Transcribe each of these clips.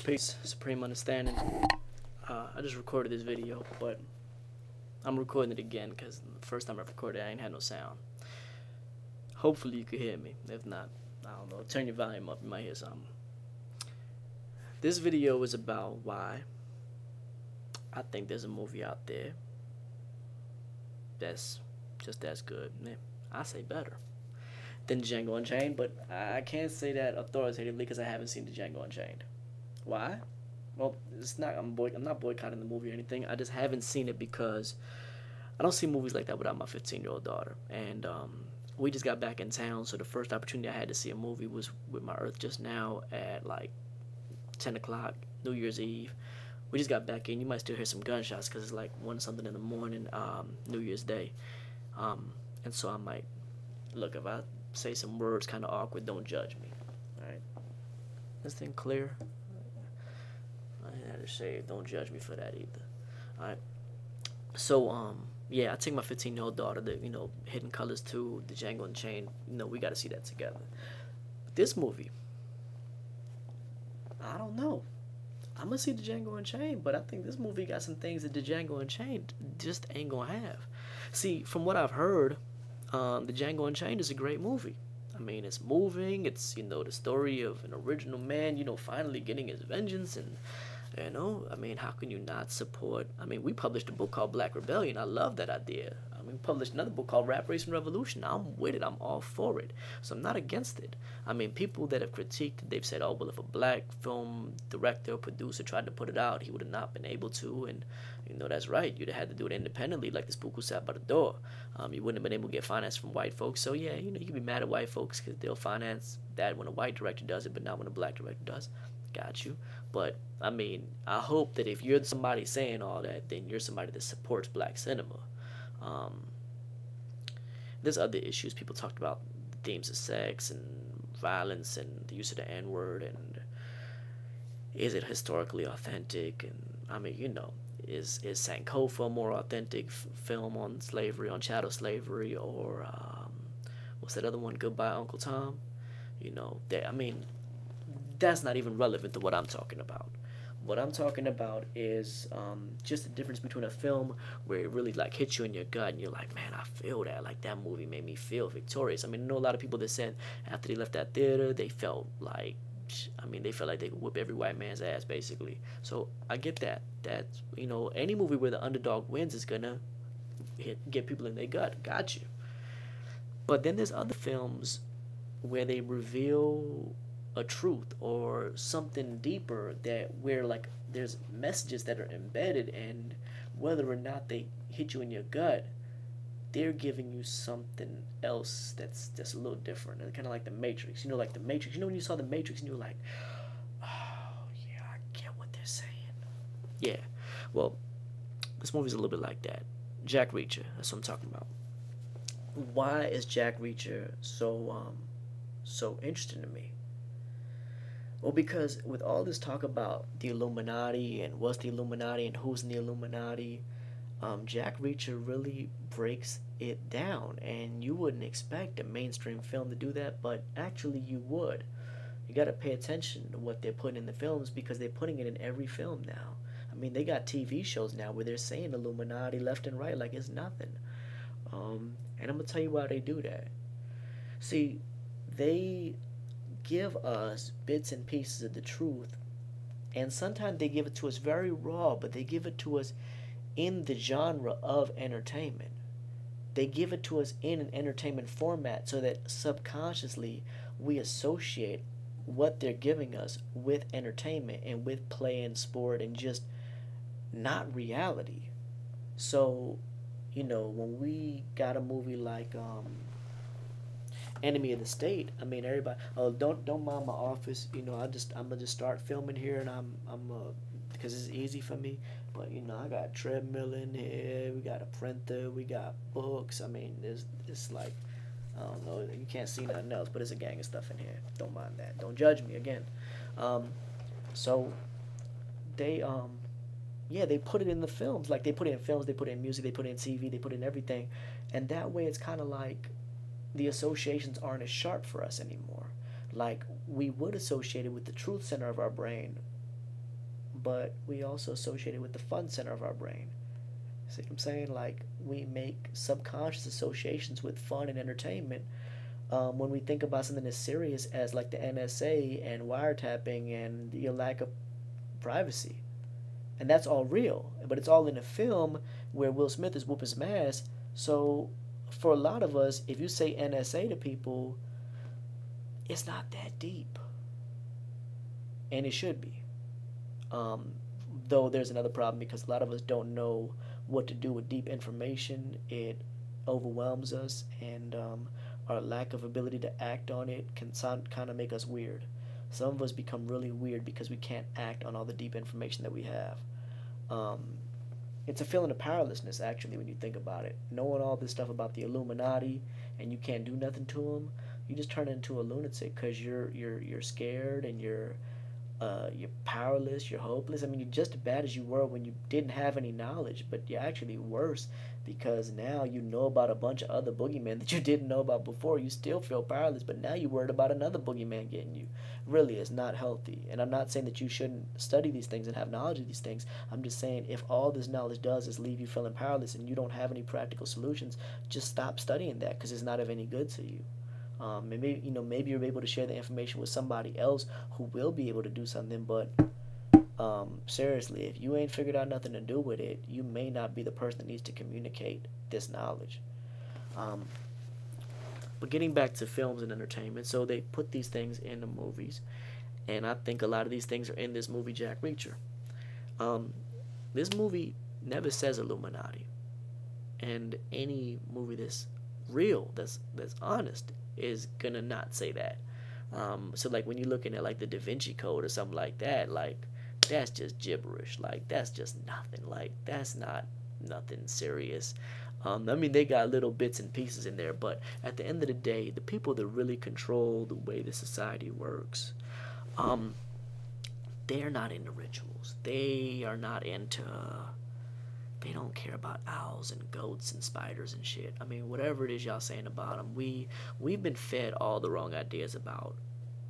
Peace, Supreme Understanding. I just recorded this video, but I'm recording it again because the first time I recorded it, I ain't had no sound. Hopefully you can hear me. If not, I don't know, turn your volume up, you might hear something. This video is about why I think there's a movie out there that's just as good, I say better, than Django Unchained, but I can't say that authoritatively because I haven't seen the Django Unchained. Why? Well, it's not. I'm not boycotting the movie or anything. I just haven't seen it because I don't see movies like that without my 15-year-old daughter. And we just got back in town, so the first opportunity I had to see a movie was with my Earth Just Now at like 10 o'clock, New Year's Eve. We just got back in. You might still hear some gunshots because it's like 1 something in the morning, New Year's Day. And so I might, look, if I say some words kind of awkward, don't judge me. All right? This thing clear? I had to say, don't judge me for that either. All right? So, yeah, I take my 15-year-old daughter to, Hidden Colors 2, the Django Unchained. We got to see that together. But this movie, I don't know. I'm going to see the Django Unchained, but I think this movie got some things that the Django Unchained just ain't going to have. See, from what I've heard, the Django Unchained is a great movie. I mean, it's moving. It's, the story of an original man, finally getting his vengeance. And, I mean, how can you not support? I mean, we published a book called Black Rebellion. I love that idea. I mean, we published another book called Rap, Race, and Revolution. I'm with it. I'm all for it. So I'm not against it. I mean, people that have critiqued, they've said, oh, well, if a black film director or producer tried to put it out, he would have not been able to. And, that's right. You'd have had to do it independently, like the spook who sat by the door. You wouldn't have been able to get finance from white folks. So, yeah, you can be mad at white folks because they'll finance that when a white director does it, but not when a black director does. Got you. But, I mean, I hope that if you're somebody saying all that, then you're somebody that supports black cinema. There's other issues. People talked about themes of sex and violence and the use of the N-word, and is it historically authentic? And, I mean, is Sankofa a more authentic film on slavery, on chattel slavery, or what's that other one, Goodbye Uncle Tom? I mean, that's not even relevant to what I'm talking about. What I'm talking about is just the difference between a film where it really like hits you in your gut and you're like, man, I feel that. Like that movie made me feel victorious. I mean, I know a lot of people that said after they left that theater, they felt like, they felt like they could whip every white man's ass, basically. So I get that. That's, any movie where the underdog wins is gonna get people in their gut. Got you. But then there's other films where they reveal a truth or something deeper, that where like there's messages that are embedded, and whether or not they hit you in your gut, they're giving you something else that's a little different. And kind of like the Matrix, like the Matrix. When you saw the Matrix and you were like, oh yeah, I get what they're saying. Yeah, well, this movie's a little bit like that. Jack Reacher, that's what I'm talking about. Why is Jack Reacher so interesting to me? Well, because with all this talk about the Illuminati and what's the Illuminati and who's in the Illuminati, Jack Reacher really breaks it down, and you wouldn't expect a mainstream film to do that, but actually you would. You got to pay attention to what they're putting in the films, because they're putting it in every film now. I mean, they got TV shows now where they're saying Illuminati left and right like it's nothing. And I'm going to tell you why they do that. See, they give us bits and pieces of the truth, and sometimes they give it to us very raw, but they give it to us in the genre of entertainment. They give it to us in an entertainment format so that subconsciously we associate what they're giving us with entertainment and with play and sport and just not reality. So, when we got a movie like Enemy of the State, I mean, everybody, oh, don't mind my office, I'm gonna just start filming here, and I'm because it's easy for me. But I got a treadmill in here, we got a printer, we got books. I mean, it's like, I don't know, you can't see nothing else, but there's a gang of stuff in here. Don't mind that. Don't judge me again. So they they put it in the films. Like, they put it in films, they put it in music, they put it in TV, they put it in everything, and that way it's kind of like the associations aren't as sharp for us anymore. Like, we would associate it with the truth center of our brain but we also associate it with the fun center of our brain. See what I'm saying? Like, we make subconscious associations with fun and entertainment when we think about something as serious as like the NSA and wiretapping and the lack of privacy. And that's all real, but it's all in a film where Will Smith is whooping some ass. So for a lot of us, if you say NSA to people, it's not that deep, and it should be. Um, though there's another problem because a lot of us don't know what to do with deep information. It overwhelms us, and our lack of ability to act on it can kind of make us weird. Some of us become really weird because we can't act on all the deep information that we have. Um, it's a feeling of powerlessness, actually, when you think about it. Knowing all this stuff about the Illuminati and you can't do nothing to them, you just turn into a lunatic because you're scared and you're powerless, you're hopeless. I mean, you're just as bad as you were when you didn't have any knowledge, but you're actually worse because now you know about a bunch of other boogeymen that you didn't know about before. You still feel powerless, but now you're worried about another boogeyman getting you. Really, it's not healthy. And I'm not saying that you shouldn't study these things and have knowledge of these things. I'm just saying if all this knowledge does is leave you feeling powerless and you don't have any practical solutions, just stop studying that because it's not of any good to you. Maybe maybe you're able to share the information with somebody else who will be able to do something. But seriously, if you ain't figured out nothing to do with it, you may not be the person that needs to communicate this knowledge. Um, but getting back to films and entertainment, so they put these things in the movies, and I think a lot of these things are in this movie Jack Reacher. Um, this movie never says Illuminati, and any movie that's real, that's honest, is gonna not say that. So like when you're looking at like the Da Vinci Code or something like that, like that's just gibberish. Like that's just nothing. Like that's not nothing serious. I mean, they got little bits and pieces in there, but at the end of the day, the people that really control the way the society works, um, they're not into rituals. They are not into. They don't care about owls and goats and spiders and shit. I mean, whatever it is y'all saying about them, we've been fed all the wrong ideas about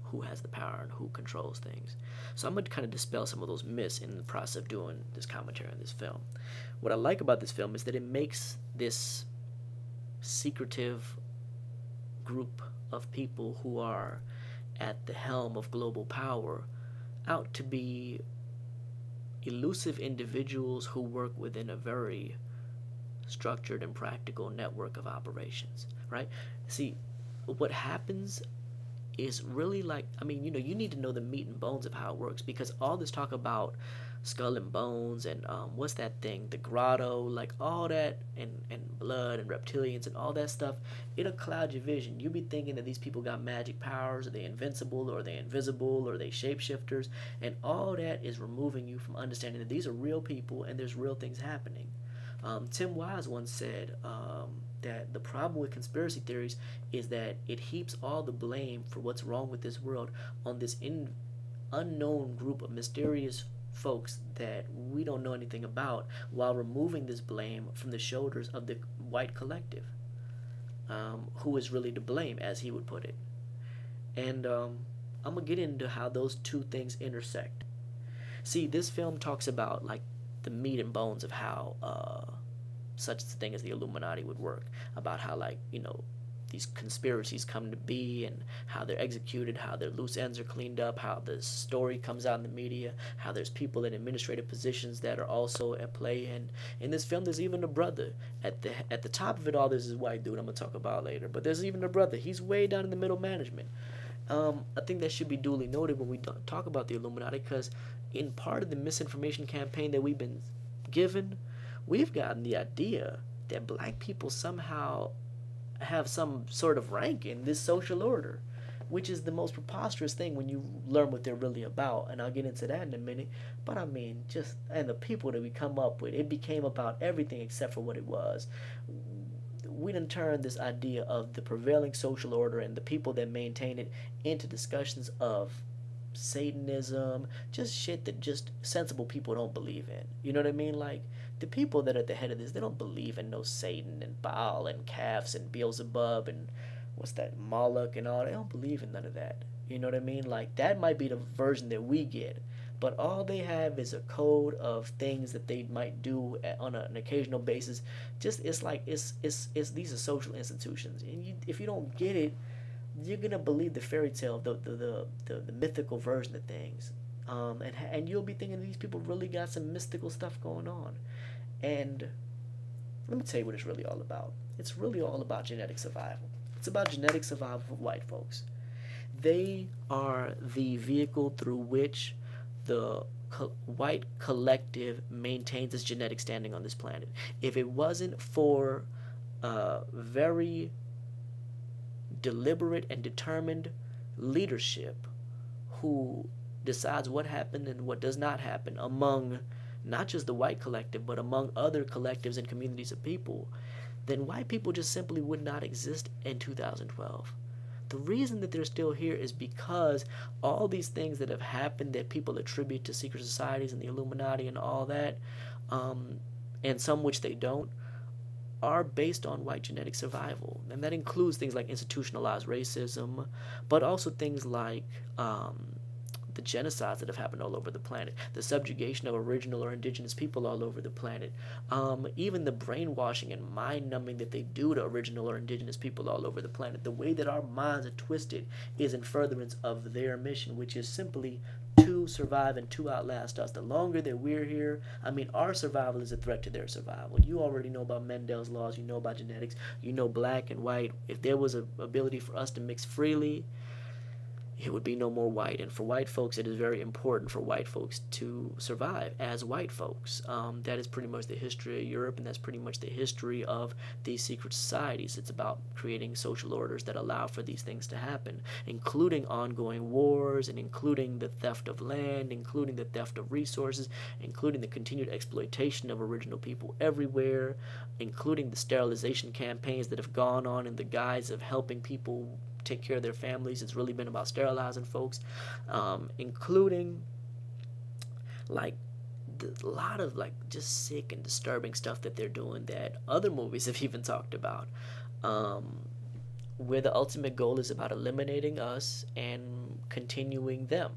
who has the power and who controls things. So I'm going to kind of dispel some of those myths in the process of doing this commentary on this film. What I like about this film is that it makes this secretive group of people who are at the helm of global power out to be elusive individuals who work within a very structured and practical network of operations, right? See, what happens is really like, I mean, you need to know the meat and bones of how it works because all this talk about skull and bones and what's that thing, the grotto, like all that and blood and reptilians and all that stuff, it'll cloud your vision. You'll be thinking that these people got magic powers, or they invincible, or they invisible, or they shapeshifters, and all that is removing you from understanding that these are real people and there's real things happening. Tim Wise once said that the problem with conspiracy theories is that it heaps all the blame for what's wrong with this world on this unknown group of mysterious folks that we don't know anything about, while removing this blame from the shoulders of the white collective, who is really to blame, as he would put it. And I'm going to get into how those two things intersect. See, this film talks about like the meat and bones of how such a thing as the Illuminati would work, about how like these conspiracies come to be and how they're executed, how their loose ends are cleaned up, how the story comes out in the media, how there's people in administrative positions that are also at play. And in this film, there's even a brother at the top of it all. There's this white dude I'm gonna talk about later, but there's even a brother. He's way down in the middle management. I think that should be duly noted when we talk about the Illuminati, because in part of the misinformation campaign that we've been given, we've gotten the idea that black people somehow have some sort of rank in this social order, which is the most preposterous thing when you learn what they're really about. And I'll get into that in a minute. But I mean, and the people that we come up with, it became about everything except for what it was. We done turned this idea of the prevailing social order and the people that maintain it into discussions of Satanism, just shit that just sensible people don't believe in. You know what I mean? Like, the people that are at the head of this, they don't believe in no Satan and Baal and calves and Beelzebub and what's that, Moloch and all. They don't believe in none of that. You know what I mean? Like, that might be the version that we get. but all they have is a code of things that they might do on an occasional basis. Just it's like it's these are social institutions, and if you don't get it, you're gonna believe the fairy tale, the mythical version of things, and you'll be thinking these people really got some mystical stuff going on, and let me tell you what it's really all about. It's really all about genetic survival. It's about genetic survival for white folks. They are the vehicle through which the white collective maintains its genetic standing on this planet. If it wasn't for very deliberate and determined leadership who decides what happened and what does not happen among not just the white collective, but among other collectives and communities of people, then white people just simply would not exist in 2012. The reason that they're still here is because all these things that have happened that people attribute to secret societies and the Illuminati and all that, and some which they don't, are based on white genetic survival. And that includes things like institutionalized racism, but also things like the genocides that have happened all over the planet, the subjugation of original or indigenous people all over the planet, even the brainwashing and mind-numbing that they do to original or indigenous people all over the planet. The way that our minds are twisted is in furtherance of their mission, which is simply to survive and to outlast us. The longer that we're here, I mean, our survival is a threat to their survival. You already know about Mendel's laws, you know about genetics, you know black and white. If there was an ability for us to mix freely, it would be no more white. And for white folks, it is very important for white folks to survive as white folks. That is pretty much the history of Europe, and that's pretty much the history of these secret societies. It's about creating social orders that allow for these things to happen, including ongoing wars, and including the theft of land, including the theft of resources, including the continued exploitation of original people everywhere, including the sterilization campaigns that have gone on in the guise of helping people take care of their families. It's really been about sterilizing folks, including like a lot of like just sick and disturbing stuff that they're doing that other movies have even talked about, where the ultimate goal is about eliminating us and continuing them.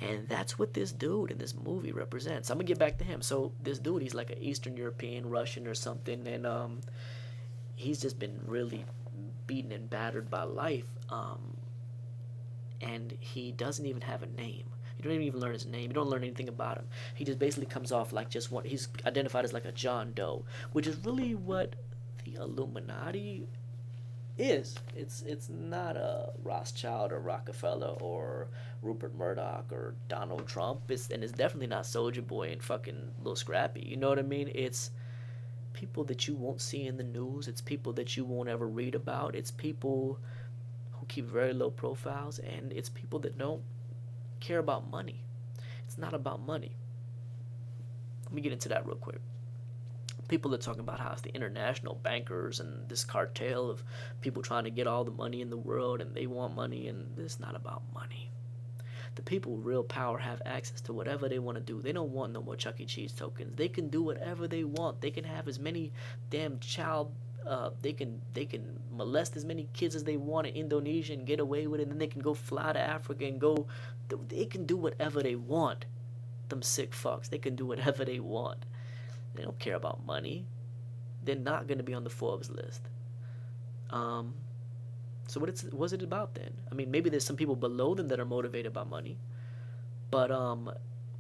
And that's what this dude in this movie represents. I'm gonna get back to him. So this dude, he's like an Eastern European, Russian or something, and he's just been really beaten and battered by life, and he doesn't even have a name. You don't even learn his name. You don't learn anything about him. He just basically comes off like just one. He's identified as like a John Doe, which is really what the Illuminati is. It's not a Rothschild or Rockefeller or Rupert Murdoch or Donald Trump. It's definitely not Soulja Boy and fucking Lil Scrappy. You know what I mean? It's people that you won't see in the news. It's people that you won't ever read about. It's people who keep very low profiles, and it's people that don't care about money. It's not about money. Let me get into that real quick. People are talking about how it's the international bankers and this cartel of people trying to get all the money in the world, and they want money, and it's not about money. The people with real power have access to whatever they want to do. They don't want no more Chuck E. Cheese tokens. They can do whatever they want. They can have as many damn they can molest as many kids as they want in Indonesia and get away with it. And then they can go fly to Africa and go. They can do whatever they want. Them sick fucks. They can do whatever they want. They don't care about money. They're not going to be on the Forbes list. So what's it about then? I mean, maybe there's some people below them that are motivated by money, but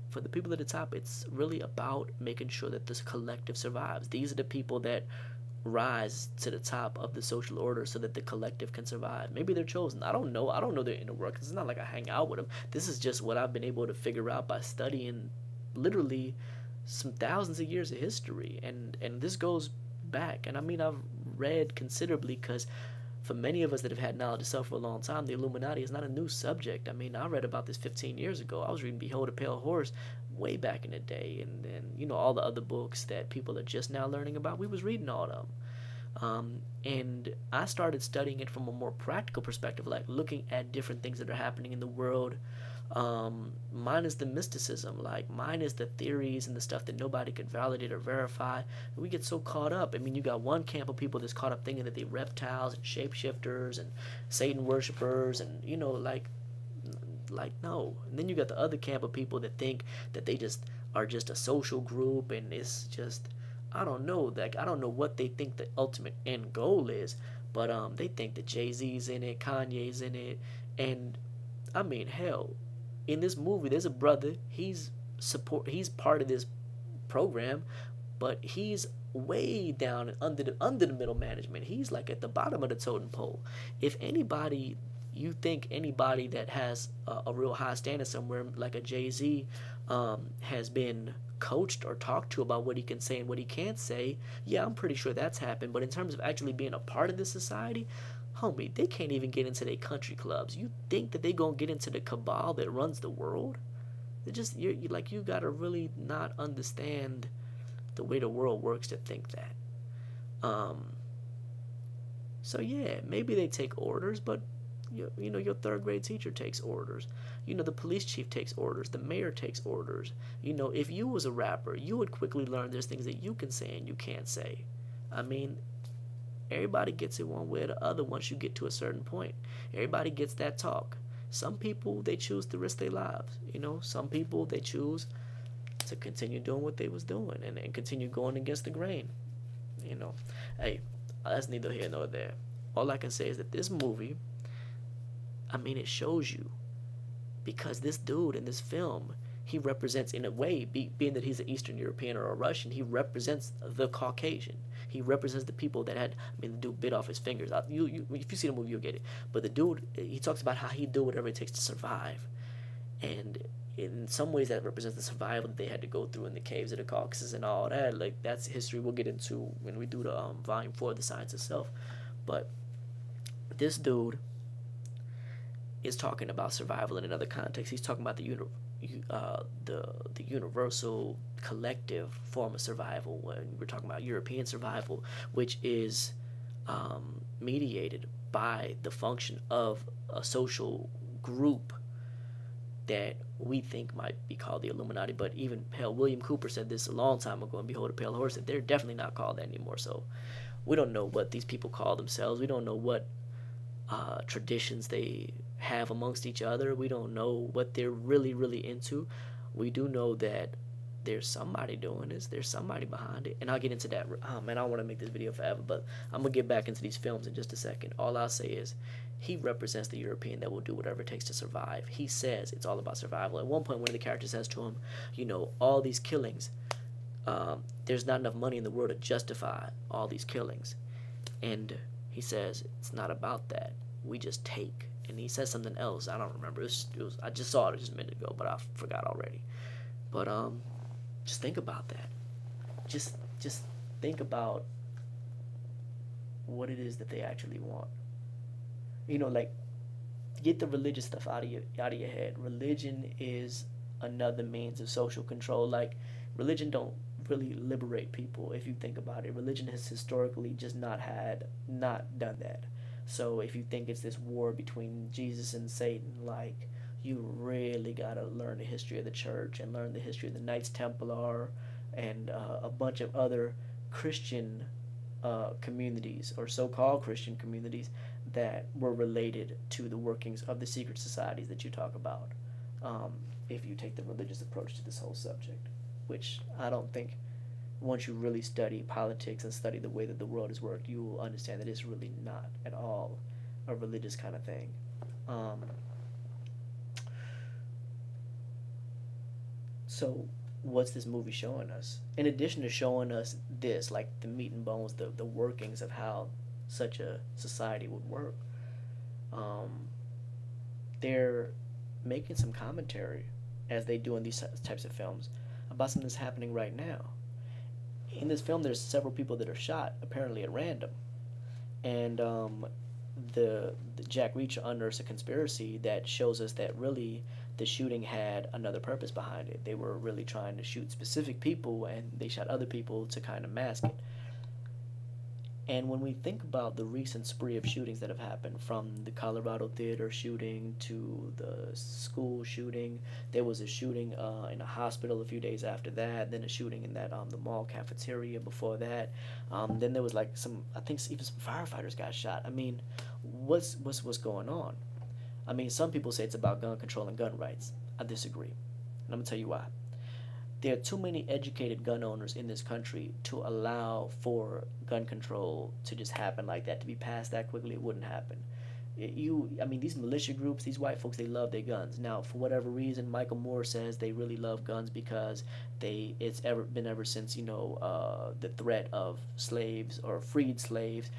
for the people at the top, it's really about making sure that this collective survives. These are the people that rise to the top of the social order so that the collective can survive. Maybe they're chosen. I don't know. I don't know their inner workings. It's not like I hang out with them. This is just what I've been able to figure out by studying literally some thousands of years of history, and this goes back. And I mean, I've read considerably because for many of us that have had knowledge of self for a long time, the Illuminati is not a new subject. I mean, I read about this 15 years ago. I was reading Behold a Pale Horse way back in the day, and you know, all the other books that people are just now learning about. We was reading all of them. And I started studying it from a more practical perspective, like looking at different things that are happening in the world, minus the mysticism, like minus the theories and the stuff that nobody could validate or verify. And we get so caught up. I mean, you got one camp of people that's caught up thinking that they're reptiles and shapeshifters and Satan worshippers, and you know, like like, no. And then you got the other camp of people that think that they just are just a social group, and it's just, I don't know, like, I don't know what they think the ultimate end goal is, but they think that Jay-Z's in it, Kanye's in it, and I mean, hell, in this movie there's a brother, he's part of this program, but he's way down under the middle management. He's like at the bottom of the totem pole. If anybody, you think anybody that has a real high standard somewhere, like a Jay-Z, has been coached or talked to about what he can say and what he can't say, yeah, I'm pretty sure that's happened. But in terms of actually being a part of this society, homie, they can't even get into their country clubs. You think that they gonna get into the cabal that runs the world? They just, you're like, you gotta really not understand the way the world works to think that. So yeah, maybe they take orders, but you know, your third grade teacher takes orders. You know, the police chief takes orders. The mayor takes orders. You know, if you was a rapper, you would quickly learn there's things that you can say and you can't say. I mean, everybody gets it one way or the other once you get to a certain point. Everybody gets that talk. Some people, they choose to risk their lives. You know, some people, they choose to continue doing what they was doing and continue going against the grain. You know, hey, that's neither here nor there. All I can say is that this movie, I mean, it shows you, because this dude in this film, he represents, in a way, being that he's an Eastern European or a Russian, he represents the Caucasian. He represents the people that had, I mean, the dude bit off his fingers. If you see the movie, you'll get it. But the dude, he talks about how he do whatever it takes to survive. And in some ways that represents the survival that they had to go through in the caves of the Caucasus and all that. Like, that's history we'll get into when we do the volume 4 of the science itself. But this dude is talking about survival in another context. He's talking about the universal collective form of survival, when we're talking about European survival, which is mediated by the function of a social group that we think might be called the Illuminati. But even, hell, William Cooper said this a long time ago in Behold a Pale Horse, that they're definitely not called that anymore. So we don't know what these people call themselves. We don't know what traditions they have amongst each other. We don't know what they're really, really into. We do know that there's somebody doing this. There's somebody behind it. And I'll get into that. Oh, man, I don't want to make this video forever, but I'm going to get back into these films in just a second. All I'll say is he represents the European that will do whatever it takes to survive. He says it's all about survival. At one point, one of the characters says to him, you know, all these killings, there's not enough money in the world to justify all these killings. And he says, it's not about that. We just take. And he says something else. I don't remember. I just saw it just a minute ago, but I forgot already. But just think about that. Just think about what it is that they actually want. You know, like, get the religious stuff out of your head. Religion is another means of social control. Like, religion don't really liberate people if you think about it. Religion has historically just not done that. So if you think it's this war between Jesus and Satan, like, you really gotta learn the history of the church and learn the history of the Knights Templar and a bunch of other Christian communities, or so-called Christian communities, that were related to the workings of the secret societies that you talk about, if you take the religious approach to this whole subject, which I don't think, once you really study politics and study the way that the world is worked, you will understand that it's really not at all a religious kind of thing. So what's this movie showing us? In addition to showing us this, like the meat and bones, the workings of how such a society would work, they're making some commentary, as they do in these types of films, about something that's happening right now. In this film, there's several people that are shot, apparently at random. And the Jack Reacher unearths a conspiracy that shows us that really the shooting had another purpose behind it. They were really trying to shoot specific people, and they shot other people to kind of mask it. And when we think about the recent spree of shootings that have happened, from the Colorado theater shooting to the school shooting, there was a shooting in a hospital a few days after that, then a shooting in that the mall cafeteria before that, then there was like some, I think even some firefighters got shot. I mean, what's going on? I mean, some people say it's about gun control and gun rights. I disagree. And I'm going to tell you why. There are too many educated gun owners in this country to allow for gun control to just happen like that, to be passed that quickly. It wouldn't happen. I mean, these militia groups, these white folks, they love their guns. Now, for whatever reason, Michael Moore says they really love guns because it's been ever since, the threat of slaves or freed slaves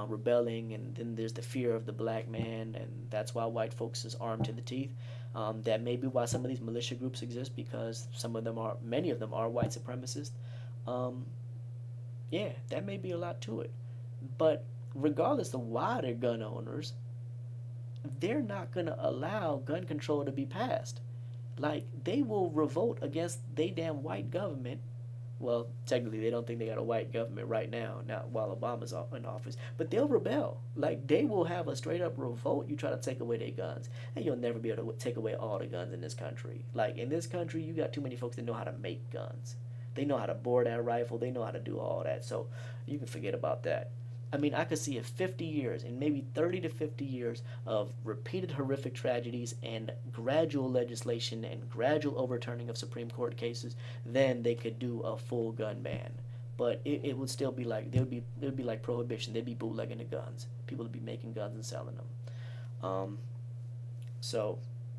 rebelling, and then there's the fear of the black man, and that's why white folks is armed to the teeth. That may be why some of these militia groups exist, because many of them are white supremacists. Yeah, that may be a lot to it. But regardless of why they're gun owners, they're not going to allow gun control to be passed. Like, they will revolt against they damn white government. Well, technically, they don't think they got a white government right now, not while Obama's in office. But they'll rebel. Like, they will have a straight-up revolt. You try to take away their guns, and you'll never be able to take away all the guns in this country. Like, in this country, you got too many folks that know how to make guns. They know how to bore that rifle. They know how to do all that. So you can forget about that. I mean, I could see if 50 years, and maybe 30 to 50 years of repeated horrific tragedies and gradual legislation and gradual overturning of Supreme Court cases, then they could do a full gun ban. But it would still be like, it would be like prohibition. They'd be bootlegging the guns. People would be making guns and selling them. So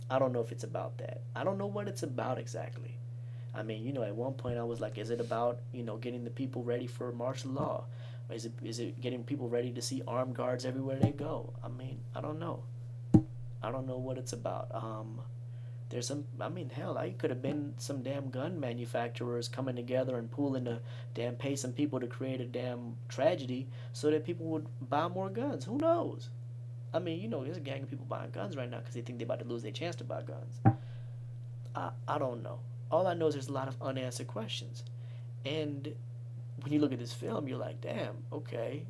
I don't know if it's about that. I don't know what it's about exactly. I mean, at one point I was like, is it about, getting the people ready for martial law? Is it getting people ready to see armed guards everywhere they go? I mean, I don't know. I don't know what it's about. There's hell, I could have been some damn gun manufacturers coming together and pooling to pay some people to create a damn tragedy so that people would buy more guns. Who knows? I mean, there's a gang of people buying guns right now because they think they're about to lose their chance to buy guns. I don't know. All I know is there's a lot of unanswered questions. And when you look at this film, you're like, damn, okay,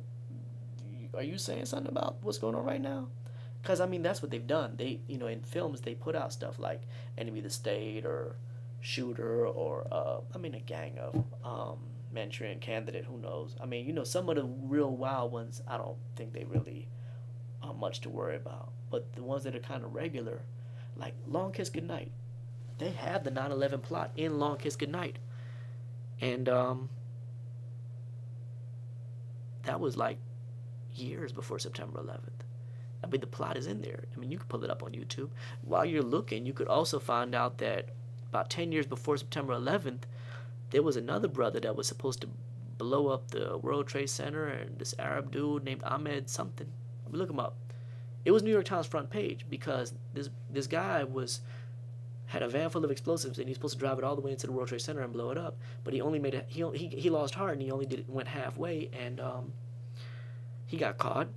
are you saying something about what's going on right now? Because, I mean, that's what they've done. They, in films, they put out stuff like Enemy of the State or Shooter or, a gang of Manchurian Candidate, who knows? I mean, some of the real wild ones, I don't think they really are much to worry about. But the ones that are kind of regular, like Long Kiss Goodnight, they have the 9/11 plot in Long Kiss Goodnight. And, that was like years before September 11th. I mean, the plot is in there. I mean, you can pull it up on YouTube. While you're looking, you could also find out that about 10 years before September 11th, there was another brother that was supposed to blow up the World Trade Center, and this Arab dude named Ahmed something. Look him up. It was New York Times front page because this guy had a van full of explosives, and he's supposed to drive it all the way into the World Trade Center and blow it up. But he only he lost heart, and he only went halfway, and he got caught.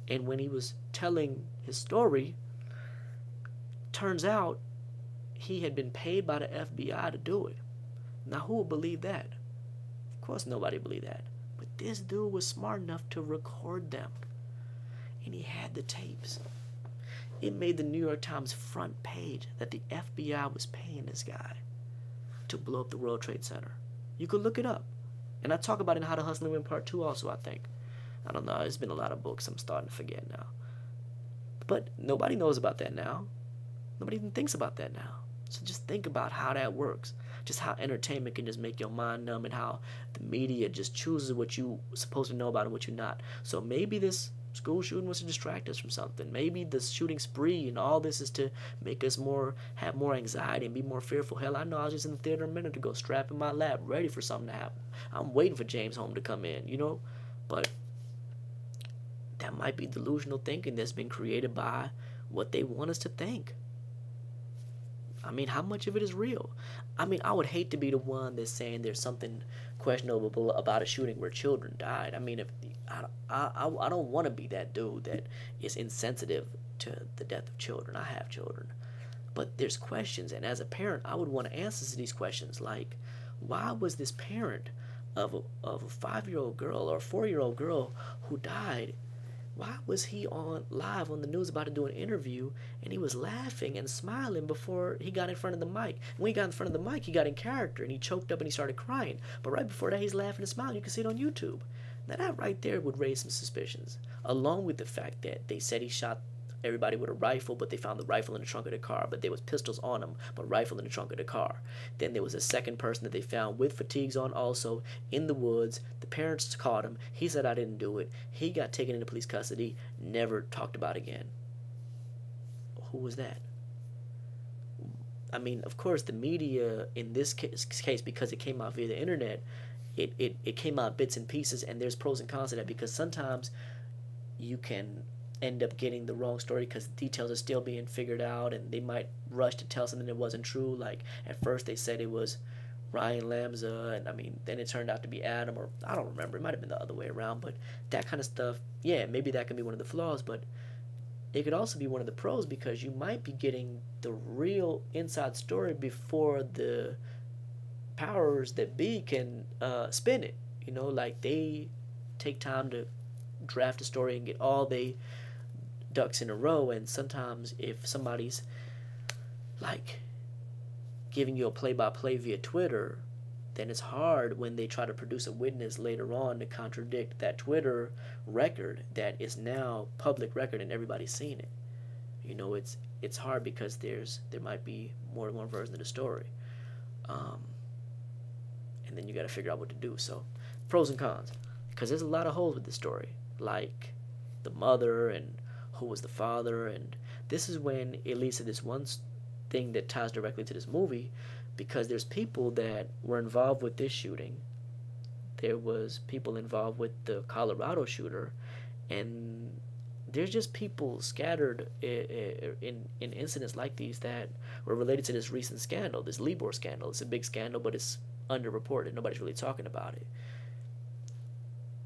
And when he was telling his story, turns out he had been paid by the FBI to do it. Now, who would believe that? Of course, nobody believed that. But this dude was smart enough to record them, and he had the tapes. It made the New York Times front page that the FBI was paying this guy to blow up the World Trade Center. You could look it up. And I talk about it in How to Hustle and Win Part 2 also, I think. I don't know. It's been a lot of books. I'm starting to forget now. But nobody knows about that now. Nobody even thinks about that now. So just think about how that works. Just how entertainment can just make your mind numb, and how the media just chooses what you're supposed to know about and what you're not. So maybe this school shooting was to distract us from something. Maybe the shooting spree and all this is to make us have more anxiety and be more fearful. Hell, I know I was just in the theater a minute ago, strapping my lap, ready for something to happen. I'm waiting for James Holmes to come in, But that might be delusional thinking that's been created by what they want us to think. I mean, how much of it is real? I mean, I would hate to be the one that's saying there's something questionable about a shooting where children died. I mean, I don't want to be that dude that is insensitive to the death of children. I have children. But there's questions, and as a parent, I would want answers to these questions. Like, why was this parent of a 5-year-old girl or a 4-year-old girl who died, why was he live on the news about to do an interview, and he was laughing and smiling before he got in front of the mic? And when he got in front of the mic, he got in character, and he choked up and he started crying. But right before that, he's laughing and smiling. You can see it on YouTube. Now that right there would raise some suspicions, along with the fact that they said he shot everybody with a rifle, but they found the rifle in the trunk of the car, but there was pistols on them, but rifle in the trunk of the car. Then there was a second person that they found with fatigues on also in the woods. The parents caught him. He said, I didn't do it. He got taken into police custody, never talked about again. Who was that? I mean, of course, the media in this case, because it came out via the internet, it came out bits and pieces, and there's pros and cons to that, because sometimes you can end up getting the wrong story because details are still being figured out, and they might rush to tell something that wasn't true. Like, at first they said it was Ryan Lamza, and I mean, then it turned out to be Adam, or I don't remember, it might have been the other way around, but that kind of stuff, yeah, maybe that can be one of the flaws, but it could also be one of the pros, because you might be getting the real inside story before the powers that be can spin it. You know, like, they take time to draft a story and get all they ducks in a row, and sometimes if somebody's like giving you a play-by-play via Twitter, then it's hard when they try to produce a witness later on to contradict that Twitter record that is now public record and everybody's seen it. You know, it's hard because there might be more than one version of the story, and then you got to figure out what to do. So, pros and cons, because there's a lot of holes with the story, like the mother and who was the father, and this is when it leads to this one thing that ties directly to this movie, because there's people that were involved with this shooting. There was people involved with the Colorado shooter, and there's just people scattered in incidents like these that were related to this recent scandal, this Libor scandal. It's a big scandal, but it's underreported. Nobody's really talking about it.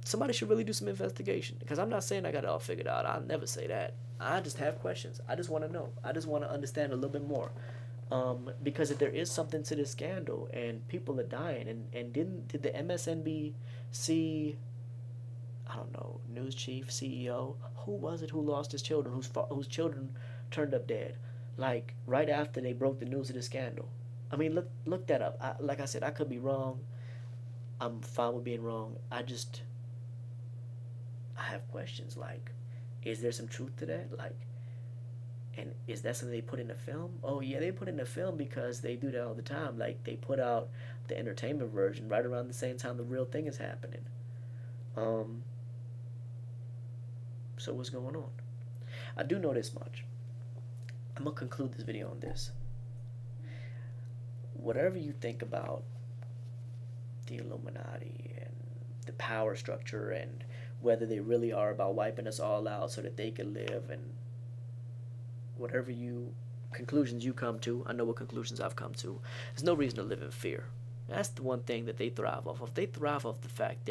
Somebody should really do some investigation, because I'm not saying I got it all figured out. I'll never say that. I just have questions. I just want to know. I just want to understand a little bit more. Because if there is something to this scandal and people are dying, and did the MSNBC, I don't know, news chief, CEO, who was it who lost his children, whose children turned up dead, like right after they broke the news of the scandal? I mean, look that up. Like I said, I could be wrong. I'm fine with being wrong. I have questions like, is there some truth to that? Like, and is that something they put in the film? Oh yeah, they put in the film because they do that all the time. Like, they put out the entertainment version right around the same time the real thing is happening. So what's going on? I do know this much. I'm gonna conclude this video on this. Whatever you think about the Illuminati and the power structure, and whether they really are about wiping us all out so that they can live, and whatever conclusions you come to, I know what conclusions I've come to. There's no reason to live in fear. That's the one thing that they thrive off of. They thrive off the fact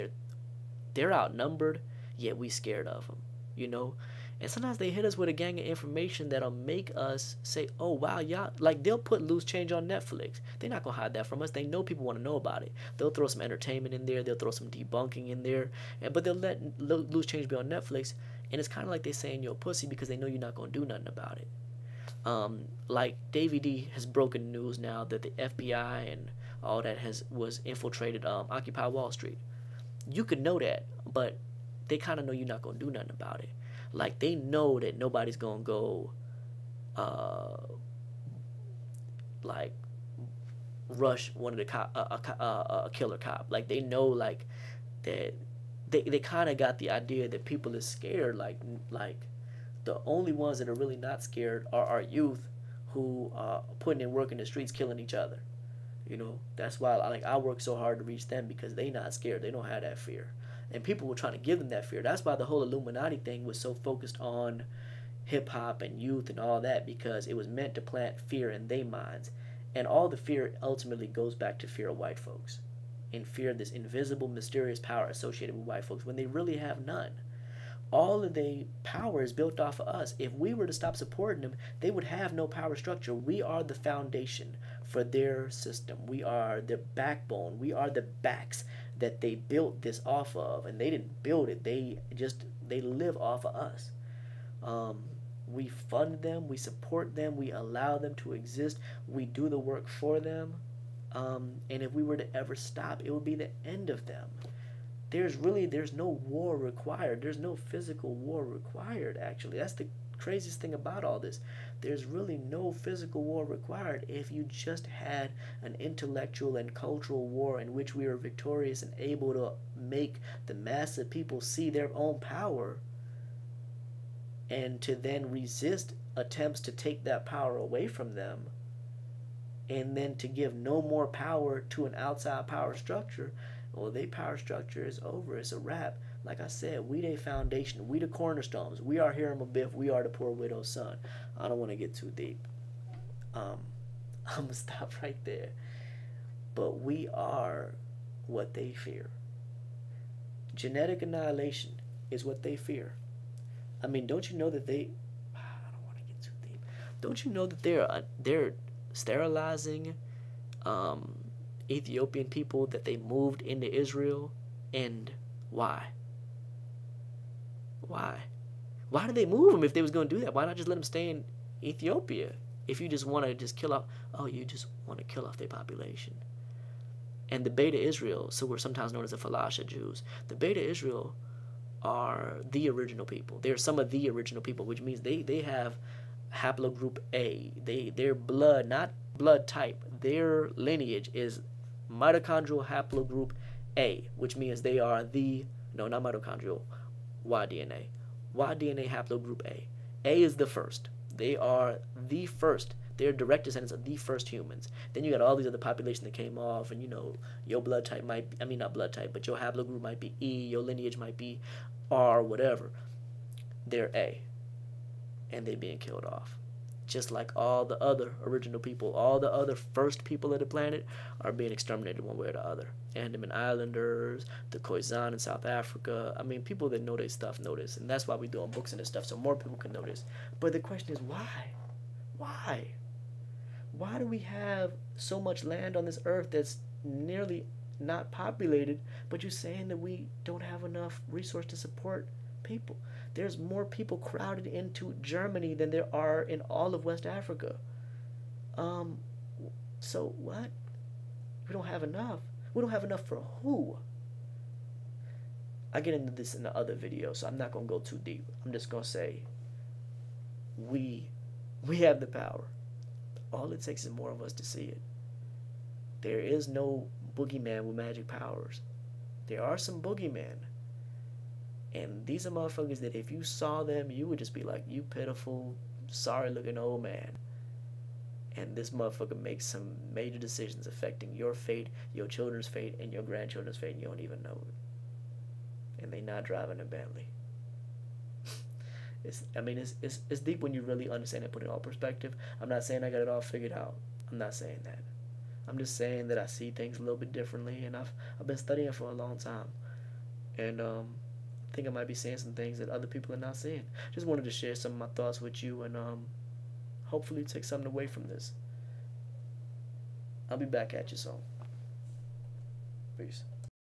they're outnumbered, yet we scared of them, you know? And sometimes they hit us with a gang of information that'll make us say, oh, wow, y'all, like, they'll put Loose Change on Netflix. They're not going to hide that from us. They know people want to know about it. They'll throw some entertainment in there. They'll throw some debunking in there. But they'll let Loose Change be on Netflix. And it's kind of like they saying you're a pussy because they know you're not going to do nothing about it. Like, Davey D has broken news now that the FBI and all that was infiltrated Occupy Wall Street. You could know that, but they kind of know you're not going to do nothing about it. Like, they know that nobody's going to go, like, rush one of the a killer cop. Like, they know, like, that they kind of got the idea that people is scared. Like the only ones that are really not scared are our youth, who are putting in work in the streets, killing each other. You know, that's why I work so hard to reach them, because they not scared. They don't have that fear. And people were trying to give them that fear. That's why the whole Illuminati thing was so focused on hip-hop and youth and all that, because it was meant to plant fear in their minds. And all the fear ultimately goes back to fear of white folks, and fear of this invisible, mysterious power associated with white folks when they really have none. All of the power is built off of us. If we were to stop supporting them, they would have no power structure. We are the foundation for their system. We are their backbone. We are the backs that they built this off of. And they didn't build it. They live off of us. We fund them. We support them. We allow them to exist. We do the work for them. And if we were to ever stop, it would be the end of them. There's no war required. There's no physical war required, actually. That's the craziest thing about all this. There's really no physical war required if you just had an intellectual and cultural war in which we were victorious and able to make the mass of people see their own power and to then resist attempts to take that power away from them, and then to give no more power to an outside power structure. Well, their power structure is over. It's a wrap. Like I said, we the foundation. We the cornerstones. We are Hiram Abiff. We are the poor widow's son. I don't want to get too deep. I'm going to stop right there. But we are what they fear. Genetic annihilation is what they fear. I mean, don't you know that they... I don't want to get too deep. Don't you know that they're sterilizing Ethiopian people that they moved into Israel? And why? Why did they move them if they was going to do that? Why not just let them stay in Ethiopia? If you just want to just kill off, you just want to kill off their population. And the Beta Israel, so we're sometimes known as the Falasha Jews, the Beta Israel are the original people. They're some of the original people, which means they have haplogroup A. Their blood, not blood type, their lineage is mitochondrial haplogroup A, which means they are not mitochondrial, Y DNA. Y DNA haplogroup A. A is the first. They are the first. They're direct descendants of the first humans. Then you got all these other populations that came off, and your blood type might, not blood type, but your haplogroup might be E, your lineage might be R, whatever. They're A. And they're being killed off. Just like all the other original people, all the other first people of the planet are being exterminated one way or the other. Andaman Islanders, the Khoisan in South Africa. People that know their stuff know this, and that's why we're doing books and this stuff, so more people can know this. But the question is, why? Why do we have so much land on this earth that's nearly not populated, but you're saying that we don't have enough resource to support people? There's more people crowded into Germany than there are in all of West Africa. So what? We don't have enough. We don't have enough for who? I get into this in the other video, so I'm not going to go too deep. I'm just going to say we have the power. All it takes is more of us to see it. There is no boogeyman with magic powers. There are some boogeymen. And these are motherfuckers that if you saw them, you would just be like, you pitiful, sorry-looking old man. And this motherfucker makes some major decisions affecting your fate, your children's fate, and your grandchildren's fate, and you don't even know it. And they not driving a Bentley. It's deep when you really understand and put it in all perspective. I'm not saying I got it all figured out. I'm not saying that. I'm just saying that I see things a little bit differently, and I've been studying for a long time. And I think I might be saying some things that other people are not seeing. Just wanted to share some of my thoughts with you, and hopefully take something away from this. I'll be back at you soon. Peace.